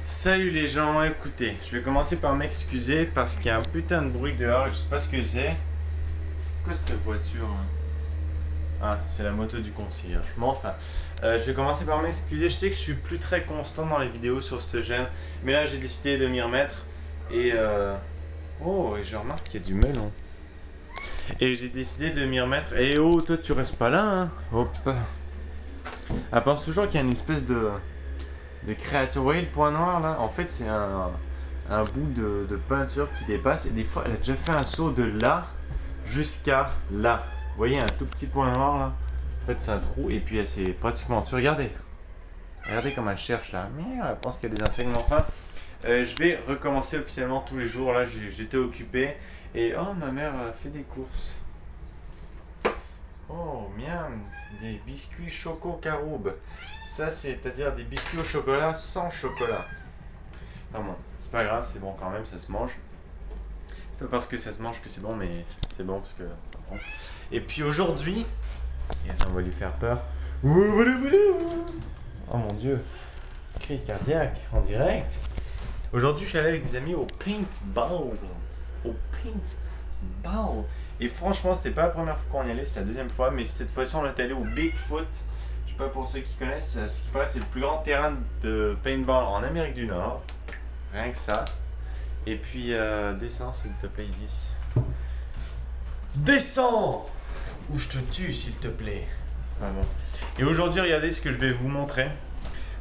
Salut les gens, écoutez, je vais commencer par m'excuser parce qu'il y a un putain de bruit dehors, je sais pas ce que c'est. Quoi cette voiture hein? Ah, c'est la moto du concierge. Bon, enfin, je vais commencer par m'excuser. Je sais que je suis plus très constant dans les vidéos sur cette chaîne, mais là j'ai décidé de m'y remettre. Et oh, et je remarque qu'il y a du melon. Et j'ai décidé de m'y remettre. Et oh, toi tu restes pas là, hein? Hop. Elle pense toujours qu'il y a une espèce de créature. Vous voyez le point noir là? En fait, c'est un bout de peinture qui dépasse. Et des fois, elle a déjà fait un saut de là jusqu'à là. Vous voyez un tout petit point noir là? En fait, c'est un trou. Et puis, elle s'est pratiquement dessus. Regardez. Regardez comme elle cherche là. Elle pense qu'il y a des insectes. Mais enfin, je vais recommencer officiellement tous les jours. Là, j'étais occupé. Et oh, ma mère a fait des courses. Oh, miam, des biscuits choco caroube. Ça, c'est-à-dire des biscuits au chocolat sans chocolat. Enfin bon, c'est pas grave, c'est bon quand même, ça se mange. C'est pas parce que ça se mange que c'est bon, mais c'est bon parce que... Enfin, bon. Et puis aujourd'hui... Et on va lui faire peur. Oh mon dieu. Crise cardiaque en direct. Aujourd'hui, je suis allé avec des amis au paintball. Au paintball. Et franchement, c'était pas la première fois qu'on y allait, c'était la deuxième fois. Mais cette fois-ci, on est allé au Bigfoot. Je sais pas pour ceux qui connaissent, ce qui paraît, c'est le plus grand terrain de paintball en Amérique du Nord. Rien que ça. Et puis, descends s'il te plaît, Isis. Descends! Ou je te tue s'il te plaît. Enfin bon. Et aujourd'hui, regardez ce que je vais vous montrer.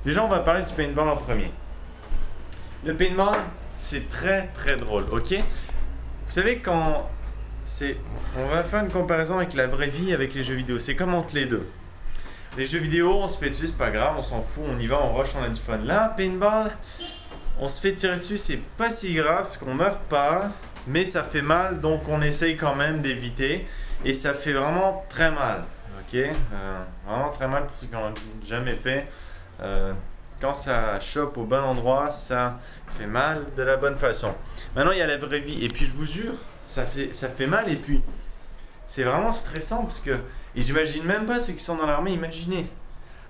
Déjà, on va parler du paintball en premier. Le paintball, c'est très très drôle, ok? Vous savez quand... On va faire une comparaison avec la vraie vie, avec les jeux vidéo. C'est comme entre les deux. Les jeux vidéo, on se fait dessus, c'est pas grave, on s'en fout, on y va, on rush, on a du fun. Là, paintball, on se fait tirer dessus, c'est pas si grave, parce qu'on meurt pas, mais ça fait mal, donc on essaye quand même d'éviter. Et ça fait vraiment très mal, ok? Vraiment très mal pour ceux qui n'ont jamais fait. Quand ça chope au bon endroit, ça fait mal de la bonne façon. Maintenant, il y a la vraie vie, et puis je vous jure, ça fait mal, et puis c'est vraiment stressant, parce que... Et j'imagine même pas ceux qui sont dans l'armée, imaginez.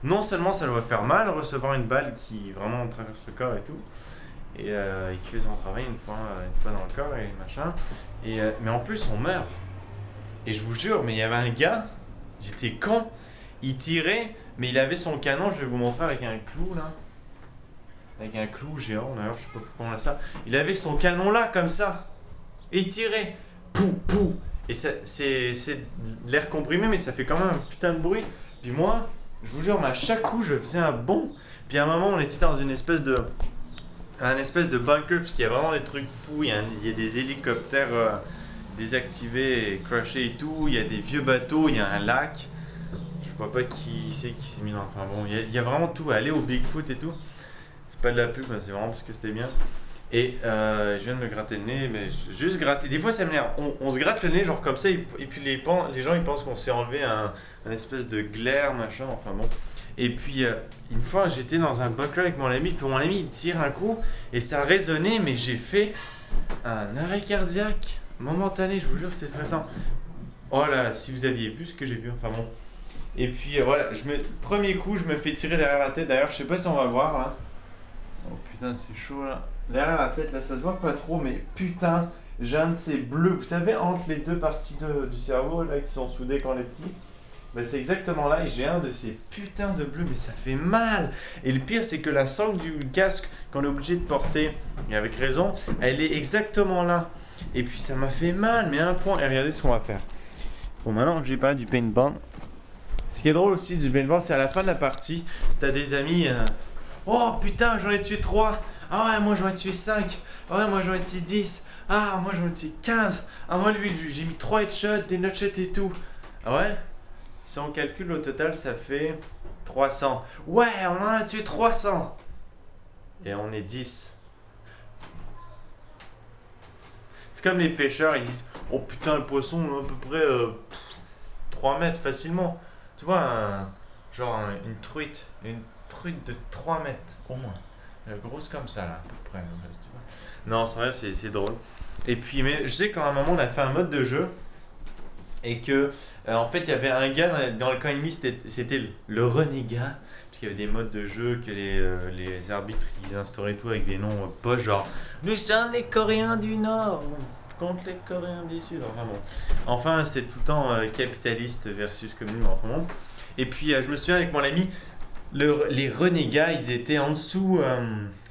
Non seulement ça doit faire mal, recevoir une balle qui vraiment traverse le corps et tout, et qui fait son travail une fois dans le corps et machin, mais en plus on meurt. Et je vous jure, mais il y avait un gars, j'étais con, il tirait, mais il avait son canon, je vais vous montrer avec un clou là. Avec un clou géant, d'ailleurs, je sais pas pourquoi on a ça. Il avait son canon là, comme ça. Et il tirait. Pou, pou. Et c'est de l'air comprimé, mais ça fait quand même un putain de bruit. Puis moi, je vous jure, mais à chaque coup, je faisais un bond. Puis à un moment, on était dans une espèce de... Un espèce de bunker, parce qu'il y a vraiment des trucs fous. Il y a des hélicoptères désactivés et crashés et tout. Il y a des vieux bateaux, il y a un lac. Je vois pas qui c'est qui s'est mis dans... Enfin bon, il y a vraiment tout. Aller au Bigfoot et tout. C'est pas de la pub, c'est vraiment parce que c'était bien. Et je viens de me gratter le nez, mais juste gratter. Des fois ça m'énerve. On se gratte le nez genre comme ça, et puis les gens ils pensent qu'on s'est enlevé un espèce de glaire, machin, enfin bon. Et puis une fois j'étais dans un bunker avec mon ami, puis mon ami il tire un coup, et ça a résonné, mais j'ai fait un arrêt cardiaque momentané, je vous jure c'était stressant. Oh là, si vous aviez vu ce que j'ai vu, enfin bon. Et puis voilà, premier coup je me fais tirer derrière la tête, d'ailleurs je sais pas si on va voir là. Oh putain, c'est chaud là. Derrière la tête, là, ça se voit pas trop, mais putain, j'ai un de ces bleus. Vous savez, entre les deux parties du cerveau là qui sont soudées quand on est petit, ben, c'est exactement là. Et j'ai un de ces putains de bleus, mais ça fait mal. Et le pire, c'est que la sangle du casque qu'on est obligé de porter, et avec raison, elle est exactement là. Et puis ça m'a fait mal, mais à un point. Et regardez ce qu'on va faire. Bon, maintenant que j'ai parlé du paintball, ce qui est drôle aussi du paintball, c'est à la fin de la partie, t'as des amis. Oh putain, j'en ai tué 3. Ah ouais, moi j'en ai tué 5. Ah ouais, moi j'en ai tué 10. Ah, moi j'en ai tué 15. Ah, moi lui, j'ai mis 3 headshots, des notchets et tout. Ah ouais? Si on calcule au total, ça fait 300. Ouais, on en a tué 300. Et on est 10. C'est comme les pêcheurs, ils disent oh putain, le poisson, à peu près 3 mètres facilement. Tu vois, une truite. Une truite de 3 mètres au moins. Grosse comme ça, là, à peu près. Tu vois. Non, c'est vrai, c'est drôle. Et puis, mais je sais qu'à un moment, on a fait un mode de jeu. Et que, en fait, il y avait un gars dans le camp ennemi, c'était le renégat. Parce qu'il y avait des modes de jeu que les arbitres ils instauraient tout avec des noms poches, genre nous sommes les Coréens du Nord contre les Coréens du Sud. Enfin c'était tout le temps capitaliste versus communisme. Enfin, bon. Et puis, je me souviens avec mon ami, les renégats, ils étaient en dessous.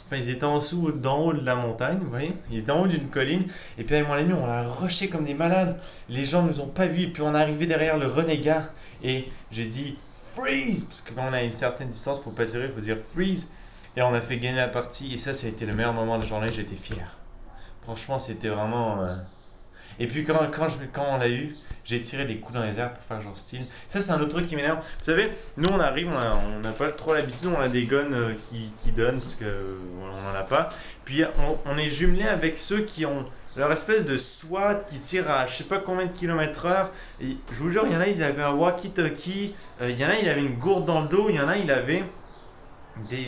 Enfin, ils étaient en dessous, d'en haut de la montagne, vous voyez. Ils étaient en haut d'une colline. Et puis avec mon ami, on l'a rushé comme des malades. Les gens ne nous ont pas vus. Et puis on est arrivé derrière le renégat. Et j'ai dit freeze. Parce que quand on a une certaine distance, il ne faut pas tirer, il faut dire freeze. Et on a fait gagner la partie. Et ça a été le meilleur moment de la journée. J'étais fier. Franchement, c'était vraiment. Et puis quand on l'a eu, j'ai tiré des coups dans les airs pour faire genre style. Ça c'est un autre truc qui m'énerve. Vous savez, nous on arrive, on n'a pas trop l'habitude, on a des guns qui donnent parce qu'on n'en a pas. Puis on est jumelé avec ceux qui ont leur espèce de SWAT qui tire à je sais pas combien de kilomètres/heure. Et je vous jure, il y en a, ils avaient un walkie-talkie, il y en a, il avait une gourde dans le dos, il y en a, il avait des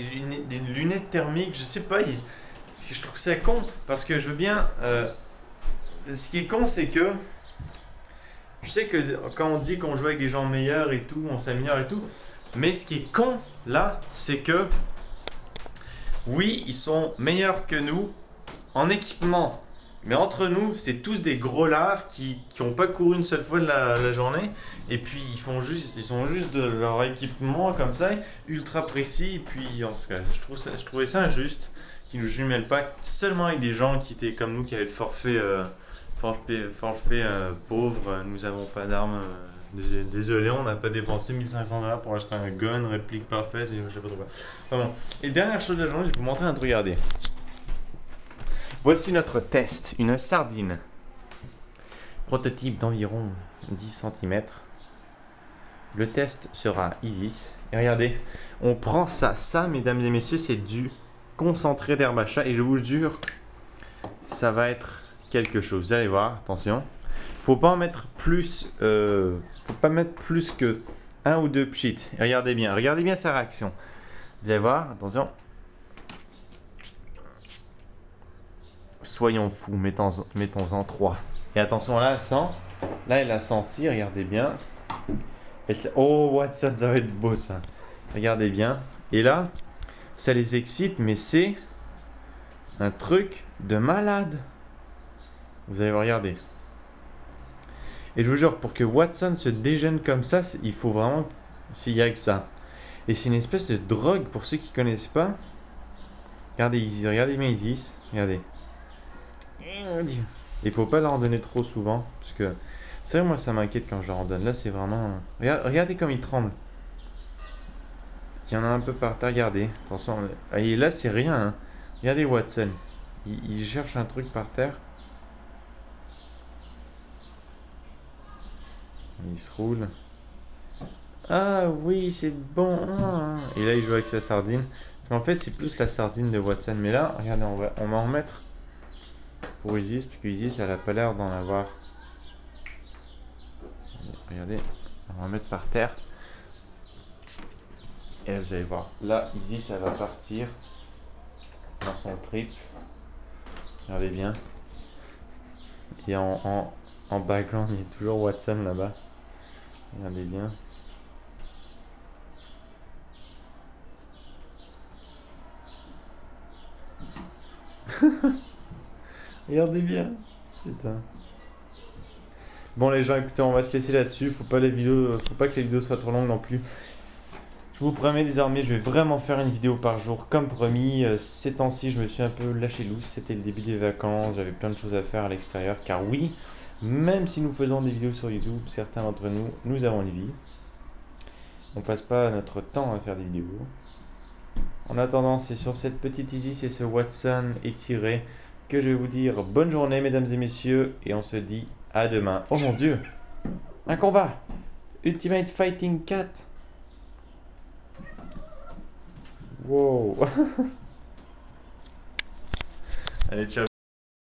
lunettes thermiques, je sais pas. Je trouve ça con parce que je veux bien. Ce qui est con, c'est que je sais que quand on dit qu'on joue avec des gens meilleurs et tout, on s'améliore et tout, mais ce qui est con là, c'est que oui, ils sont meilleurs que nous en équipement, mais entre nous, c'est tous des gros lards qui n'ont pas couru une seule fois de la journée, et puis ils sont juste de leur équipement comme ça, ultra précis, et puis en tout cas, je trouvais ça injuste qu'ils nous jumellent pas seulement avec des gens qui étaient comme nous, qui avaient le forfait. Forfait pauvre, nous avons pas d'armes. Désolé, on n'a pas dépensé 1500$ pour acheter un gun, réplique parfaite et je sais pas trop quoi. Enfin bon. Et dernière chose de la journée, je vais vous montrer un truc, regardez. Voici notre test, une sardine. Prototype d'environ 10 cm. Le test sera Isis. Et regardez, on prend ça mesdames et messieurs, c'est du concentré d'herbe à chat et je vous le jure, ça va être quelque chose. Vous allez voir, attention. Faut pas mettre plus que 1 ou 2 pchits. Regardez bien sa réaction. Vous allez voir, attention. Soyons fous, mettons-en 3. Et attention là, elle sent. Là, elle a senti, regardez bien. Oh, Watson, ça va être beau ça. Regardez bien. Et là, ça les excite, mais c'est un truc de malade. Vous allez regarder. Et je vous jure, pour que Watson se déjeune comme ça, il faut vraiment s'il y a que ça. Et c'est une espèce de drogue pour ceux qui ne connaissent pas. Regardez Isis, regardez bien Isis. Regardez. Il faut pas leur en donner trop souvent. Parce que c'est vrai, moi ça m'inquiète quand je leur en donne. Là c'est vraiment. Regardez comme il tremble. Il y en a un peu par terre, regardez. Attention. Et là c'est rien. Hein. Regardez Watson. Il cherche un truc par terre. Il se roule. Ah oui, c'est bon. Et là, il joue avec sa sardine. En fait, c'est plus la sardine de Watson. Mais là, regardez, on va en remettre pour Isis. Parce que Isis, elle a pas l'air d'en avoir. Regardez, on va en mettre par terre. Et là, vous allez voir. Là, Isis, elle va partir dans son trip. Regardez bien. Et en background, il y a toujours Watson là-bas. Regardez bien. Regardez bien. Putain. Bon les gens, écoutez, on va se laisser là-dessus. Faut pas que les vidéos soient trop longues non plus. Je vous promets désormais, je vais vraiment faire une vidéo par jour comme promis. Ces temps-ci, je me suis un peu lâché loose. C'était le début des vacances, j'avais plein de choses à faire à l'extérieur. Car oui, même si nous faisons des vidéos sur YouTube, certains d'entre nous avons une vie. On passe pas notre temps à faire des vidéos. En attendant, c'est sur cette petite Isis et ce Watson étiré que je vais vous dire bonne journée mesdames et messieurs. Et on se dit à demain. Oh mon dieu, un combat Ultimate Fighting 4. Wow. Allez, ciao.